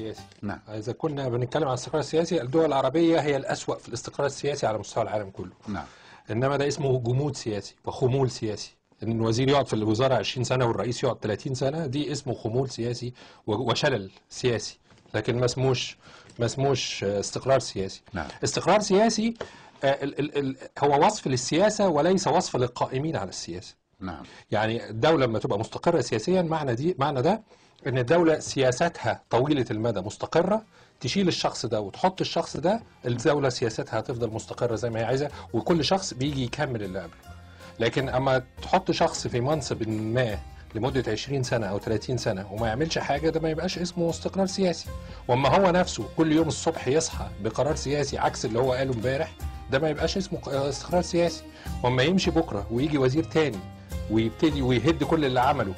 السياسي. نعم. إذا كنا بنتكلم عن الاستقرار السياسي، الدول العربية هي الأسوأ في الاستقرار السياسي على مستوى العالم كله. نعم. إنما ده اسمه جمود سياسي وخمول سياسي. إن الوزير يقعد في الوزارة 20 سنة والرئيس يقعد 30 سنة، دي اسمه خمول سياسي وشلل سياسي، لكن ما اسموش استقرار سياسي. نعم. استقرار سياسي هو وصف للسياسة وليس وصف للقائمين على السياسة. نعم. يعني الدولة لما تبقى مستقرة سياسيا، معنى ده ان الدولة سياستها طويلة المدى مستقرة، تشيل الشخص ده وتحط الشخص ده، الدولة سياستها هتفضل مستقرة زي ما هي عايزة، وكل شخص بيجي يكمل اللي قبله. لكن اما تحط شخص في منصب ما لمدة 20 سنة أو 30 سنة وما يعملش حاجة، ده ما يبقاش اسمه استقرار سياسي. واما هو نفسه كل يوم الصبح يصحى بقرار سياسي عكس اللي هو قاله امبارح، ده ما يبقاش اسمه استقرار سياسي. واما يمشي بكرة ويجي وزير تاني ويبتدي ويهد كل اللي عمله،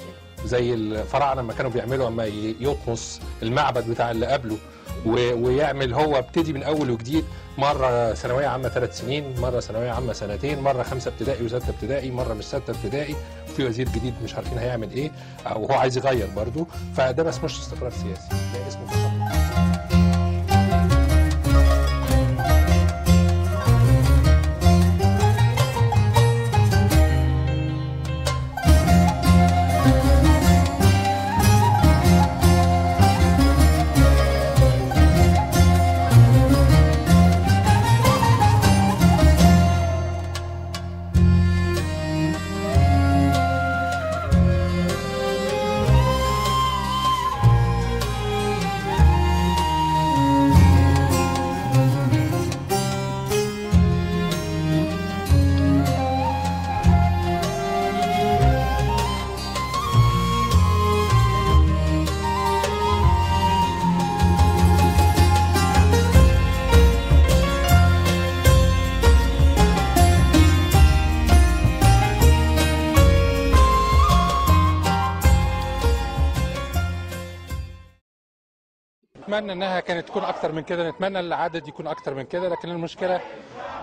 زي الفراعنة لما كانوا بيعملوا، اما يطمس المعبد بتاع اللي قبله ويعمل هو ابتدي من اول وجديد، مره ثانويه عامه 3 سنين، مره ثانويه عامه 2 سنين، مره 5 ابتدائي و6 ابتدائي، مره مش 6 ابتدائي، وفي وزير جديد مش عارفين هيعمل ايه، وهو عايز يغير برضه. فده ما اسموش استقرار سياسي، ده اسمه فقط. نتمنى انها كانت تكون اكتر من كده، نتمنى العدد يكون اكتر من كده، لكن المشكله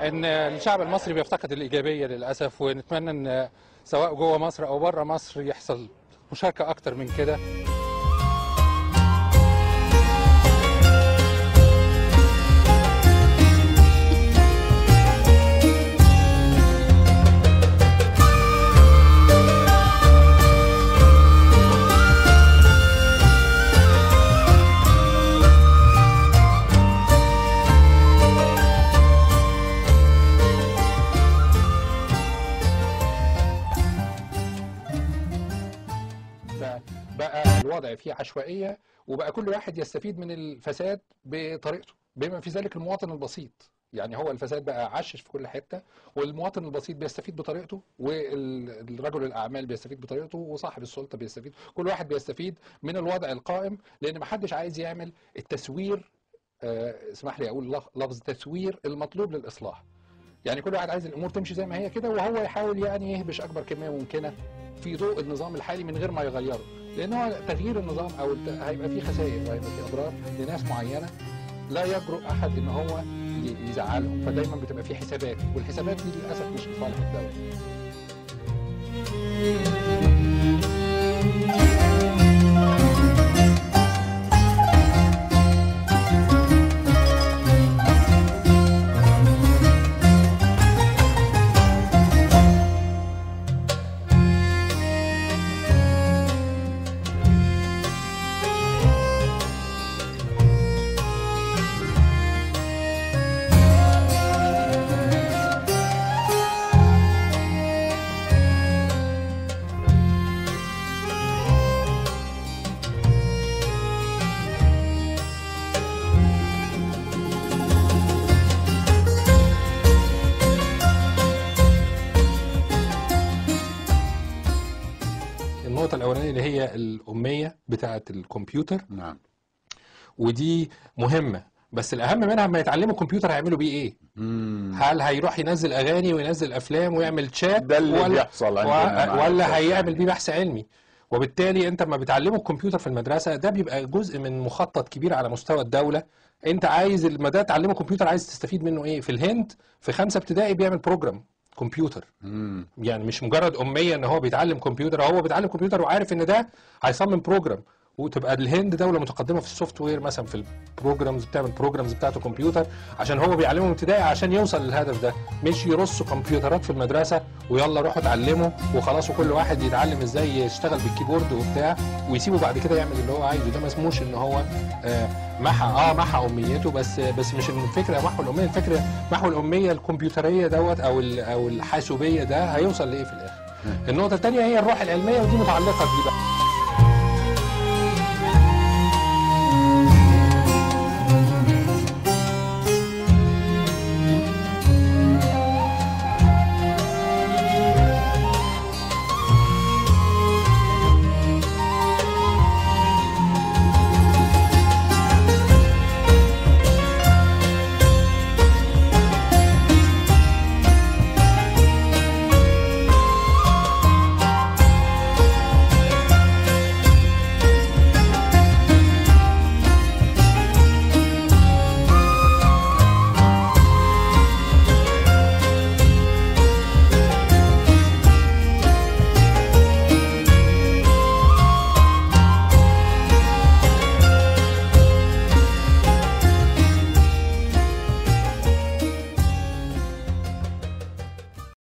ان الشعب المصري بيفتقد الايجابيه للاسف، ونتمنى ان سواء جوه مصر او بره مصر يحصل مشاركه اكتر من كده. بقى الوضع فيه عشوائية، وبقى كل واحد يستفيد من الفساد بطريقته، بما في ذلك المواطن البسيط. يعني هو الفساد بقى عشش في كل حتة، والمواطن البسيط بيستفيد بطريقته، والرجل الأعمال بيستفيد بطريقته، وصاحب السلطة بيستفيد، كل واحد بيستفيد من الوضع القائم، لأن محدش عايز يعمل التسوير، اسمح لي أقول لفظ تسوير المطلوب للإصلاح. يعني كل واحد عايز الأمور تمشي زي ما هي كده، وهو يحاول يعني يهبش أكبر كمية ممكنة في ضوء النظام الحالي من غير ما يغيره، لأن هو تغيير النظام أو هيبقى فيه خسائر وهيبقى فيه أضرار لناس معينة لا يجرؤ أحد إن هو يزعلهم، فدايما بتبقى فيه حسابات، والحسابات دي للأسف مش لصالح الدولة. النقطة الأولانية اللي هي الأمية بتاعة الكمبيوتر. نعم. ودي مهمة، بس الأهم منها لما يتعلموا الكمبيوتر هيعملوا بيه إيه؟ هل هيروح ينزل أغاني وينزل أفلام ويعمل شات، ده اللي بيحصل ولا هيعمل بيه بحث علمي؟ وبالتالي أنت لما بتعلموا الكمبيوتر في المدرسة، ده بيبقى جزء من مخطط كبير على مستوى الدولة. أنت عايز لما ده تعلمه كمبيوتر، عايز تستفيد منه إيه؟ في الهند في 5 ابتدائي بيعمل بروجرام كمبيوتر. يعني مش مجرد أمية ان هو بيتعلم كمبيوتر، هو بيتعلم كمبيوتر وعارف ان ده هيصمم بروجرام، وتبقى الهند دوله متقدمه في السوفت وير مثلا في البروجرامز، بتعمل بروجرامز بتاعته كمبيوتر عشان هو بيعلمهم ابتدائي عشان يوصل للهدف ده، مش يرصوا كمبيوترات في المدرسه ويلا روحوا اتعلموا وخلاص وكل واحد يتعلم ازاي يشتغل بالكيبورد وبتاع ويسيبه بعد كده يعمل اللي هو عايزه. ده ما اسموش ان هو محى اميته، بس مش الفكره محو الاميه، الفكره محو الاميه الكمبيوتريه دوت او الحاسوبيه ده هيوصل لايه في الاخر. النقطه الثانيه هي الروح العلميه ودي متعلقه بدي بقى.